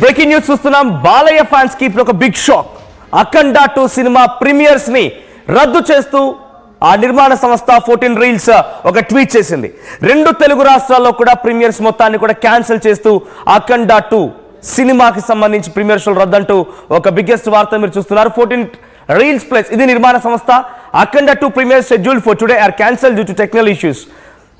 Breaking news చూస్తున్నాం. Balayya fans కి ఇప్పుడు ఒక బిగ్ షాక్. అఖండ 2 సినిమా ప్రీమియర్స్ ని రద్దు చేస్తూ ఆ నిర్మాణ సంస్థ 14 రీల్స్ ఒక ట్వీట్ చేసింది. 2 తెలుగు రాష్ట్రాల్లో కూడా ప్రీమియర్స్ మొత్తాన్ని కూడా క్యాన్సిల్ చేస్తూ అఖండ 2 సినిమాకి సంబంధించి ప్రీమియర్ షోలు రద్దంటూ ఒక బిగ్గెస్ట్ వార్త మీరు చూస్తున్నారు. 14 రీల్స్ ప్లస్ ఇది నిర్మాణ సంస్థ. Akhanda 2 premiere schedule for today are cancelled due to technical issues.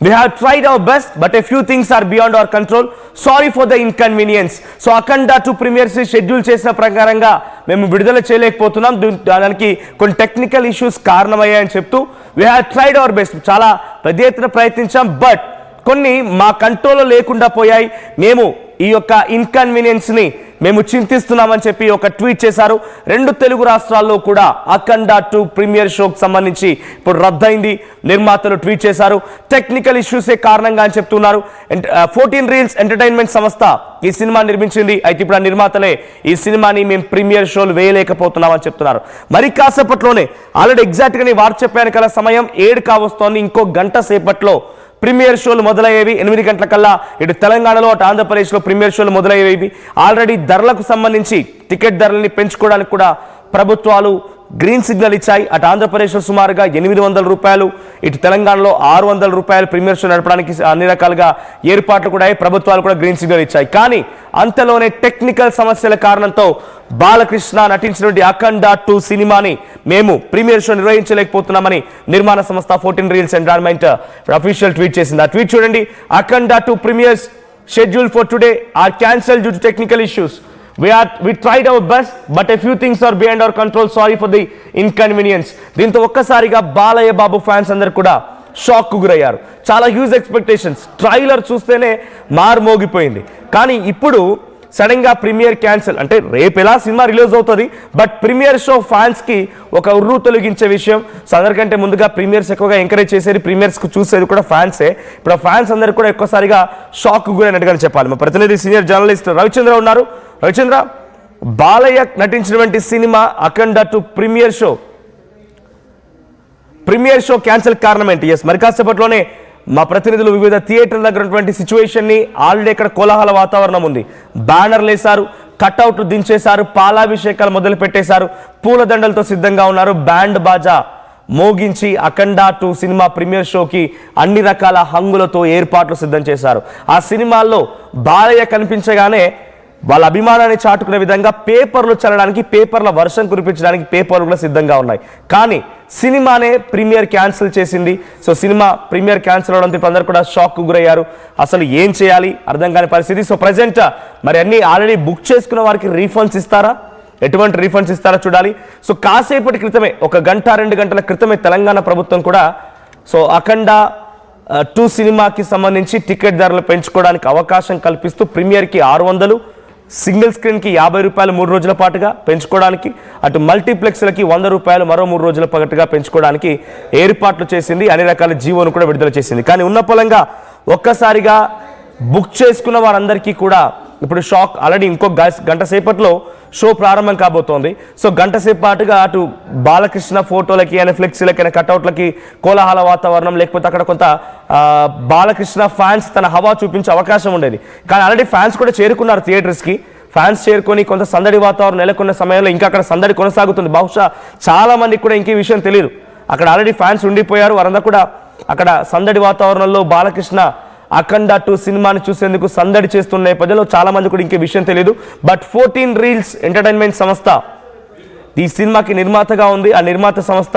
We have tried our best, but a few things are beyond our control. Sorry for the inconvenience. So Akhanda 2 premieres schedule చేసిన ప్రకారంగా మేము విడుదల చేయలేకపోతున్నాం. దానికి కొన్ని technical issues కారణమయ్యాయని చెప్తూ we have tried our best. చాలా పెద్ద ఎత్తున ప్రయత్నించాం, బట్ కొన్ని మా కంట్రోల్లో లేకుండా పోయాయి. మేము ఈ యొక్క ఇన్కన్వీనియన్స్ ని మేము చింతిస్తున్నామని చెప్పి ఒక ట్వీట్ చేశారు. 2 తెలుగు రాష్ట్రాల్లో కూడా అఖండ 2 ప్రీమియర్ షోకి సంబంధించి ఇప్పుడు రద్దయింది. నిర్మాతలు ట్వీట్ చేశారు. టెక్నికల్ ఇష్యూసే కారణంగా అని చెప్తున్నారు. 14 రీల్స్ ఎంటర్టైన్మెంట్ సంస్థ ఈ సినిమా నిర్మించింది. అయితే ఇప్పుడు ఆ నిర్మాతలే ఈ సినిమాని మేము ప్రీమియర్ షోలు వేయలేకపోతున్నామని చెప్తున్నారు. మరి కాసేపట్లోనే ఆల్రెడీ ఎగ్జాక్ట్గా నీ వార్త చెప్పాను కదా, సమయం 7 కావస్తోంది. ఇంకో గంట సేపట్లో ప్రీమియర్ షోలు మొదలయ్యేవి. 8 గంటల కల్లా ఇటు తెలంగాణలో అటు ఆంధ్రప్రదేశ్లో ప్రీమియర్ షోలు మొదలయ్యేవి. ఆల్రెడీ ధరలకు సంబంధించి టికెట్ ధరలని పెంచుకోవడానికి కూడా ప్రభుత్వాలు గ్రీన్ సిగ్నల్ ఇచ్చాయి. అటు ఆంధ్రప్రదేశ్లో సుమారుగా 800 రూపాయలు, ఇటు తెలంగాణలో 600 రూపాయలు ప్రీమియర్ షో నడపడానికి అన్ని రకాలుగా ఏర్పాట్లు కూడా ప్రభుత్వాలు కూడా గ్రీన్ సిగ్నల్ ఇచ్చాయి. కానీ అంతలోనే టెక్నికల్ సమస్యల కారణంతో బాలకృష్ణ నటించినటువంటి అఖండ 2 సినిమాని మేము ప్రీమియర్ షో నిర్వహించలేకపోతున్నామని నిర్మాణ సంస్థ 14 రీల్స్ ఎంటర్టైన్మెంట్ అఫీషియల్ ట్వీట్ చేసింది. ఆ ట్వీట్ చూడండి. Akhanda 2 premieres schedule for today are cancelled due to technical issues. We tried our best, but a few things are beyond our control. Sorry for the inconvenience. దీంతో ఒక్కసారిగా Balayya Babu fans అందరు కూడా shock గురయ్యారు. చాలా huge expectations. Trailer చూస్తేనే మారుమోగిపోయింది. కానీ ఇప్పుడు sudden గా ప్రీమియర్ క్యాన్సిల్ అంటే రేపు ఎలా సినిమా రిలీజ్ అవుతుంది, బట్ ప్రీమియర్ షో ఫ్యాన్స్ కి ఒక ఉర్రు తొలగించే విషయం. సో అందరికంటే ముందుగా ప్రీమియర్స్ ఎక్కువగా ఎంకరేజ్ చేసేది, ప్రీమియర్స్ కు చూసేది కూడా ఫ్యాన్సే. ఇప్పుడు ఆ ఫ్యాన్స్ అందరు కూడా ఎక్కువసారిగా షాక్ గురైనట్టుగా చెప్పాలి. మా ప్రతినిధి సీనియర్ జర్నలిస్ట్ రవిచంద్ర ఉన్నారు. రవిచంద్ర, బాలయ్య నటించినటువంటి సినిమా అఖండ 2 ప్రీమియర్ షో క్యాన్సిల్ కారణం ఏంటి? ఎస్, మరి కాసేపట్లోనే మా ప్రతినిధులు వివిధ థియేటర్ల దగ్గర ఉన్నటువంటి సిచ్యువేషన్ ని, ఆల్రెడీ ఇక్కడ కోలాహల వాతావరణం ఉంది. బ్యానర్లు వేశారు, కట్అవుట్లు దించేశారు, పాలాభిషేకాలు మొదలు పెట్టేశారు, పూలదండలతో సిద్ధంగా ఉన్నారు. బ్యాండ్ బాజా మోగించి అఖండ 2 సినిమా ప్రీమియర్ షోకి అన్ని రకాల హంగులతో ఏర్పాట్లు సిద్ధం చేశారు. ఆ సినిమాల్లో బాలయ్య కనిపించగానే వాళ్ళ అభిమానాన్ని చాటుకునే విధంగా పేపర్లు చల్లడానికి, పేపర్ల వర్షం కురిపించడానికి పేపర్లు కూడా సిద్ధంగా ఉన్నాయి. కానీ సినిమానే ప్రీమియర్ క్యాన్సిల్ చేసింది. సో సినిమా ప్రీమియర్ క్యాన్సిల్ అవడంతో ఇప్పుడు అందరూ కూడా షాక్ గురయ్యారు. అసలు ఏం చేయాలి అర్థం కాని పరిస్థితి. సో ప్రజెంట్ మరి అన్ని ఆల్రెడీ బుక్ చేసుకున్న వారికి రీఫండ్స్ ఇస్తారా, ఎటువంటి రీఫండ్స్ ఇస్తారో చూడాలి. సో కాసేపటి క్రితమే, 1 గంట 2 గంటల క్రితమే తెలంగాణ ప్రభుత్వం కూడా సో అఖండ 2 సినిమాకి సంబంధించి టికెట్ ధరలు పెంచుకోవడానికి అవకాశం కల్పిస్తూ ప్రీమియర్కి 600, సింగిల్ స్క్రీన్కి 50 రూపాయలు 3 రోజుల పాటుగా పెంచుకోవడానికి, అటు మల్టీప్లెక్స్లకి 100 రూపాయలు మరో 3 రోజుల పాటుగా పెంచుకోవడానికి ఏర్పాట్లు చేసింది. అన్ని రకాల జీవోను కూడా విడుదల చేసింది. కానీ ఉన్న పొలంగా ఒక్కసారిగా బుక్ చేసుకున్న వారందరికీ కూడా ఇప్పుడు షాక్. ఆల్రెడీ ఇంకో గంట సేపట్లో షో ప్రారంభం కాబోతోంది. సో గంట సేపు పాటుగా అటు బాలకృష్ణ ఫోటోలకి అయినా ఫ్లెక్సీలకి అయినా కట్అవుట్లకి కోలాహల వాతావరణం, లేకపోతే అక్కడ కొంత బాలకృష్ణ ఫ్యాన్స్ తన హవా చూపించే అవకాశం ఉండేది. కానీ ఆల్రెడీ ఫ్యాన్స్ కూడా చేరుకున్నారు థియేటర్స్కి. ఫ్యాన్స్ చేరుకొని కొంత సందడి వాతావరణం నెలకొన్న సమయంలో ఇంకా అక్కడ సందడి కొనసాగుతుంది. బహుశా చాలా మందికి కూడా ఇంకే విషయం తెలియదు. అక్కడ ఆల్రెడీ ఫ్యాన్స్ ఉండిపోయారు. వారందరూ కూడా అక్కడ సందడి వాతావరణంలో బాలకృష్ణ అఖండ 2 సినిమాని చూసేందుకు సందడి చేస్తున్న నేపథ్యంలో చాలా మంది కూడా ఇంకే విషయం తెలియదు. బట్ 14 రీల్స్ ఎంటర్టైన్మెంట్ సంస్థ ఈ సినిమాకి నిర్మాతగా ఉంది. ఆ నిర్మాత సంస్థ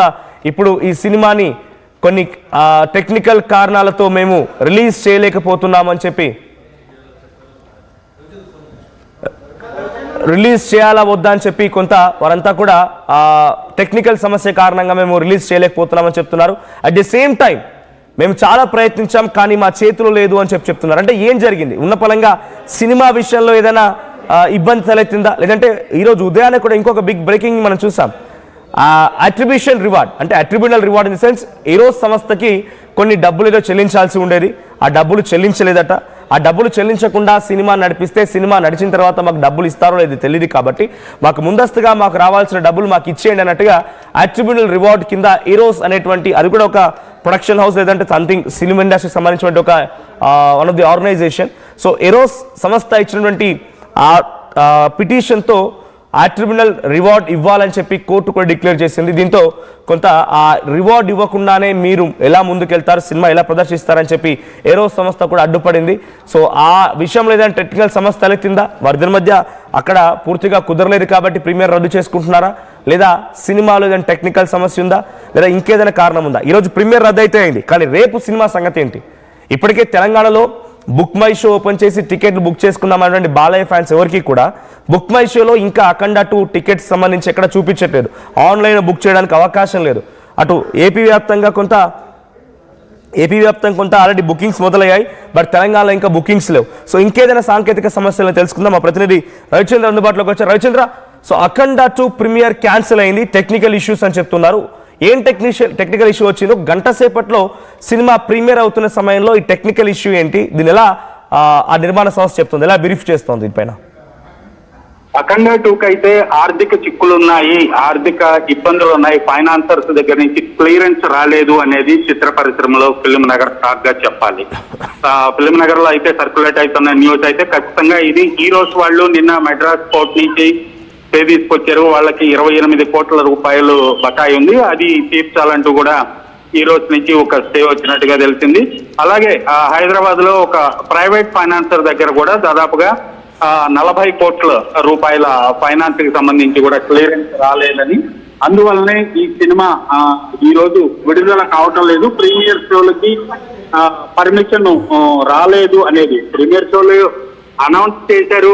ఇప్పుడు ఈ సినిమాని కొన్ని టెక్నికల్ కారణాలతో మేము రిలీజ్ చేయలేకపోతున్నామని చెప్పి, రిలీజ్ చేయాలా వద్దా అని చెప్పి కొంత వారంతా కూడా టెక్నికల్ సమస్య కారణంగా మేము రిలీజ్ చేయలేకపోతున్నామని చెప్తున్నారు. అట్ ది సేమ్ టైం మేము చాలా ప్రయత్నించాం కానీ మా చేతిలో లేదు అని చెప్తున్నారు. అంటే ఏం జరిగింది? ఉన్న పలంగా సినిమా విషయంలో ఏదైనా ఇబ్బంది తలెత్తిందా, లేదంటే ఈరోజు ఉదయాన్నే కూడా ఇంకొక బిగ్ బ్రేకింగ్ మనం చూసాం. అట్రిబ్యూషన్ రివార్డ్ అంటే అట్రిబ్యూనల్ రివార్డ్ ఇన్ ది సెన్స్ ఈరోజు సంస్థకి కొన్ని డబ్బులు ఏదో చెల్లించాల్సి ఉండేది. ఆ డబ్బులు చెల్లించలేదట. ఆ డబ్బులు చెల్లించకుండా సినిమా నడిపిస్తే సినిమా నడిచిన తర్వాత మాకు డబ్బులు ఇస్తారో లేదు తెలియదు. కాబట్టి మాకు ముందస్తుగా మాకు రావాల్సిన డబ్బులు మాకు ఇచ్చేయండి అన్నట్టుగా అట్రిబ్యూనల్ రివార్డ్ కింద ఈరోస్ అనేటువంటి, అది కూడా ఒక ప్రొడక్షన్ హౌస్ లేదంటే సంథింగ్ ఫిల్మ్ ఇండస్ట్రీకి సంబంధించినటువంటి ఒక one of the organisation. So Eros సంస్థ ఇచ్చినటువంటి పిటిషన్తో ఆ ట్రిబ్యునల్ రివార్డ్ ఇవ్వాలని చెప్పి కోర్టు కూడా డిక్లేర్ చేసింది. దీంతో కొంత ఆ రివార్డ్ ఇవ్వకుండానే మీరు ఎలా ముందుకెళ్తారు, సినిమా ఎలా ప్రదర్శిస్తారని చెప్పి ఏరో సంస్థ కూడా అడ్డుపడింది. సో ఆ విషయంలో ఏదైనా టెక్నికల్ సమస్య తలెత్తిందా? వారిద్దరి మధ్య అక్కడ పూర్తిగా కుదరలేదు కాబట్టి ప్రీమియర్ రద్దు చేసుకుంటున్నారా, లేదా సినిమాలో ఏదైనా టెక్నికల్ సమస్య ఉందా, లేదా ఇంకేదైనా కారణం ఉందా? ఈరోజు ప్రీమియర్ రద్దు అయితే అయింది, కానీ రేపు సినిమా సంగతి ఏంటి? ఇప్పటికే తెలంగాణలో బుక్ మై షో ఓపెన్ చేసి టికెట్లు బుక్ చేసుకుందామనేటువంటి బాలయ్య ఫ్యాన్స్ ఎవరికి కూడా బుక్ మై షోలో ఇంకా అఖండ 2 టికెట్స్ సంబంధించి ఎక్కడ చూపించట్లేదు. ఆన్లైన్ బుక్ చేయడానికి అవకాశం లేదు. అటు ఏపీ వ్యాప్తంగా కొంత ఆల్రెడీ బుకింగ్స్ మొదలయ్యాయి, బట్ తెలంగాణలో ఇంకా బుకింగ్స్ లేవు. సో ఇంకేదైనా సాంకేతిక సమస్యలను తెలుసుకుందాం. మా ప్రతినిధి రవిచంద్ర అందుబాటులోకి వచ్చారు. రవిచంద్ర, సో అఖండ 2 ప్రీమియర్ క్యాన్సిల్ అయింది, టెక్నికల్ ఇష్యూస్ అని చెప్తున్నారు. ఏం టెక్నికల్ ఇష్యూ వచ్చిందో, గంట సేపట్లో సినిమా ప్రీమియర్ అవుతున్న సమయంలో ఈ టెక్నికల్ ఇష్యూ ఏంటి, దీని ఎలా ఆ నిర్మాణ సంస్థ చెప్తుంది, ఎలా బ్రీఫ్ చేస్తుంది దీనిపైన? అఖండ 2కి అయితే ఆర్థిక చిక్కులు ఉన్నాయి, ఆర్థిక ఇబ్బందులు ఉన్నాయి, ఫైనాన్సర్స్ దగ్గర నుంచి క్లియరెన్స్ రాలేదు అనేది చిత్ర పరిశ్రమలో ఫిల్మ్ నగర్ టాక్ గా చెప్పాలి. ఫిల్మ్ నగర్ లో అయితే సర్క్యులేట్ అవుతున్న న్యూస్ అయితే ఖచ్చితంగా ఇది ఈ రోజు వాళ్ళు నిన్న మెడ్రాస్ కోర్ట్ నుంచి స్టే తీసుకొచ్చారు. వాళ్ళకి 28 కోట్ల రూపాయలు బకాయి ఉంది, అది తీర్చాలంటూ కూడా ఈ రోజు నుంచి ఒక స్టే వచ్చినట్టుగా తెలిసింది. అలాగే హైదరాబాద్ లో ఒక ప్రైవేట్ ఫైనాన్సర్ దగ్గర కూడా దాదాపుగా 40 కోట్ల రూపాయల ఫైనాన్స్ కి సంబంధించి కూడా క్లియరెన్స్ రాలేదని, అందువల్లనే ఈ సినిమా ఈ రోజు విడుదల కావటం లేదు. ప్రీమియర్ షోలకి పర్మిషన్ రాలేదు అనేది ప్రీమియర్ షోలు అనౌన్స్ చేశారు.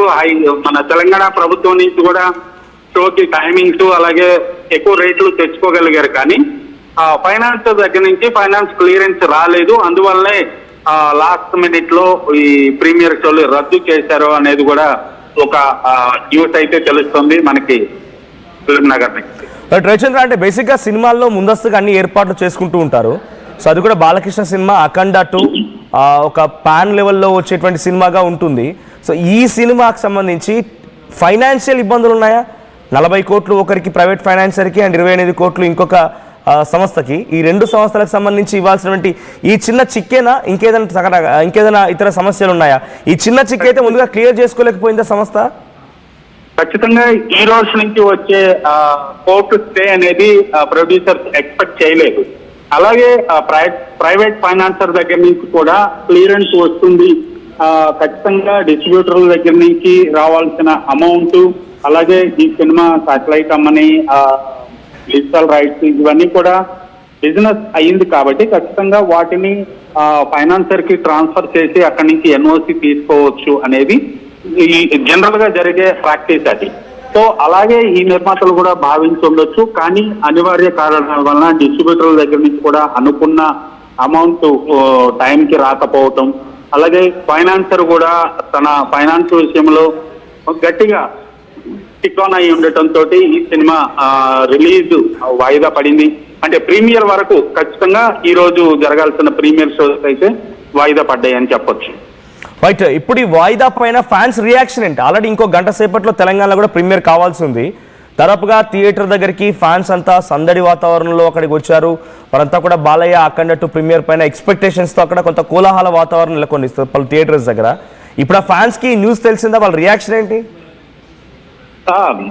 మన తెలంగాణ ప్రభుత్వం నుంచి కూడా షోకి టైమింగ్స్ అలాగే ఎక్కువ రేట్లు తెచ్చుకోగలిగారు, కానీ ఫైనాన్స్ దగ్గర నుంచి ఫైనాన్స్ క్లియరెన్స్ రాలేదు. అందువల్లనే లాస్ట్ మినిట్ లో ఈ ప్రీమియర్ షోలు రద్దు చేశారు అనేది కూడా ఒక న్యూస్ అయితే తెలుస్తుంది మనకి ఫిల్మ్ నగర్ నుంచి. రవిచంద్ర, అంటే బేసిక్గా సినిమాల్లో ముందస్తుగా అన్ని ఏర్పాట్లు చేసుకుంటూ ఉంటారు. సో అది కూడా బాలకృష్ణ సినిమా అఖండ 2 ఒక పాన్ లెవెల్లో వచ్చేటువంటి సినిమాగా ఉంటుంది. సో ఈ సినిమాకి సంబంధించి ఫైనాన్షియల్ ఇబ్బందులు ఉన్నాయా? 40 కోట్లు ఒకరికి ప్రైవేట్ ఫైనాన్సర్కి అండ్ 28 కోట్లు ఇంకొక సంస్థకి, ఈ 2 సంస్థలకు సంబంధించి ఇవ్వాల్సినటువంటి ఈ చిన్న చిక్కేనా, ఇంకేదైనా ఇతర సమస్యలు ఉన్నాయా? ఈ చిన్న చిక్ అయితే ముందుగా క్లియర్ చేసుకోలేకపోయిందా సంస్థ? ఖచ్చితంగా ఈ రోజు నుంచి వచ్చే కోర్టు స్టే అనేది ప్రొడ్యూసర్స్ ఎక్స్పెక్ట్ చేయలేదు. అలాగే ప్రైవేట్ ఫైనాన్సర్ దగ్గర నుంచి కూడా క్లియరెన్స్ వస్తుంది. ఖచ్చితంగా డిస్ట్రిబ్యూటర్ల దగ్గర నుంచి రావాల్సిన అమౌంట్, అలాగే ఈ సినిమా సాటిలైట్ అమ్మని, డిజిటల్ రైట్స్, ఇవన్నీ కూడా బిజినెస్ అయ్యింది కాబట్టి ఖచ్చితంగా వాటిని ఫైనాన్సర్ కి ట్రాన్స్ఫర్ చేసి అక్కడి నుంచి ఎన్ఓసి తీసుకోవచ్చు అనేది ఈ జనరల్ గా జరిగే ప్రాక్టీస్ అది. సో అలాగే ఈ నిర్మాతలు కూడా భావించి ఉండొచ్చు, కానీ అనివార్య కారణాల వలన డిస్ట్రిబ్యూటర్ల దగ్గర నుంచి కూడా అనుకున్న అమౌంట్ టైంకి రాకపోవటం, అలాగే ఫైనాన్సర్ కూడా తన ఫైనాన్స్ విషయంలో గట్టిగా స్టిక్ ఆన్ అయి ఉండటంతో ఈ సినిమా రిలీజ్ వాయిదా పడింది. అంటే ప్రీమియర్ వరకు ఖచ్చితంగా ఈ రోజు జరగాల్సిన ప్రీమియర్ షోస్ అయితే వాయిదా పడ్డాయి అని చెప్పొచ్చు. రైట్, ఇప్పుడు ఈ వాయిదా పైన ఫ్యాన్స్ రియాక్షన్ ఏంటి? ఆల్రెడీ ఇంకో గంట సేపట్లో తెలంగాణలో కూడా ప్రీమియర్ కావాల్సి ఉంది. దాదాపుగా థియేటర్ దగ్గరికి ఫ్యాన్స్ అంతా సందడి వాతావరణంలో అక్కడికి వచ్చారు. వారంతా కూడా బాలయ్య అఖండ 2 ప్రీమియర్ పైన ఎక్స్పెక్టేషన్స్తో అక్కడ కొంత కోలాహల వాతావరణం నెలకొని పలు థియేటర్స్ దగ్గర. ఇప్పుడు ఆ ఫ్యాన్స్కి న్యూస్ తెలిసిందా, వాళ్ళ రియాక్షన్ ఏంటి?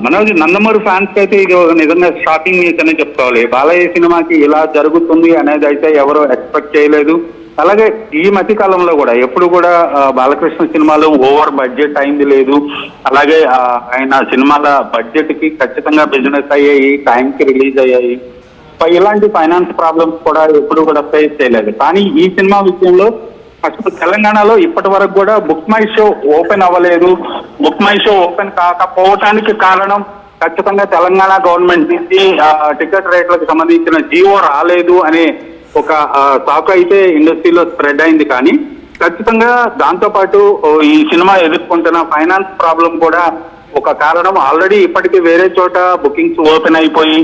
మనోజ్, నందమూరి ఫ్యాన్స్ కి అయితే ఇది నిజంగా షాకింగ్ న్యూస్ అనే చెప్పుకోవాలి. బాలయ్య సినిమాకి ఇలా జరుగుతుంది అనేది అయితే ఎవరు ఎక్స్పెక్ట్ చేయలేదు. అలాగే ఈ మధ్య కాలంలో కూడా ఎప్పుడు కూడా బాలకృష్ణ సినిమాలు ఓవర్ బడ్జెట్ అయింది లేదు. అలాగే ఆయన సినిమాల బడ్జెట్ కి ఖచ్చితంగా బిజినెస్ అయ్యాయి, టైంకి రిలీజ్ అయ్యాయి. ఇలాంటి ఫైనాన్స్ ప్రాబ్లమ్స్ కూడా ఎప్పుడు కూడా ఫేస్ చేయలేదు. కానీ ఈ సినిమా విషయంలో ఫస్ట్ తెలంగాణలో ఇప్పటి వరకు కూడా బుక్ మై షో ఓపెన్ అవ్వలేదు. బుక్ మై షో ఓపెన్ కాకపోవటానికి కారణం ఖచ్చితంగా తెలంగాణ గవర్నమెంట్ నుంచి టికెట్ రేట్లకు సంబంధించిన జీవో రాలేదు అనే ఒక టాక్ అయితే ఇండస్ట్రీలో స్ప్రెడ్ అయింది. కానీ ఖచ్చితంగా దాంతో పాటు ఈ సినిమా ఎదుర్కొంటున్న ఫైనాన్స్ ప్రాబ్లం కూడా ఒక కారణం. ఆల్రెడీ ఇప్పటికీ వేరే చోట బుకింగ్స్ ఓపెన్ అయిపోయి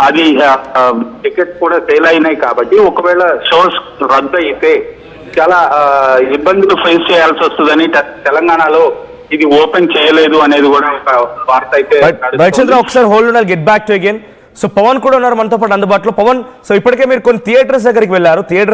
అది టికెట్స్ కూడా సేల్ అయినాయి. కాబట్టి ఒకవేళ షోస్ రద్దు అయితే చాలా ఇబ్బందులు ఫేస్ చేయాల్సి వస్తుందని తెలంగాణలో ఇది ఓపెన్ చేయలేదు అనేది కూడా ఒక వార్త అయితే. రవిచంద్ర, ఒకసారి hold get back to again. So Pawan కూడా ఉన్నారు మనతో పాటు అందుబాటులో. పవన్, సో ఇప్పటికే మీరు కొన్ని థియేటర్స్ దగ్గరికి వెళ్ళారు, థియేటర్స్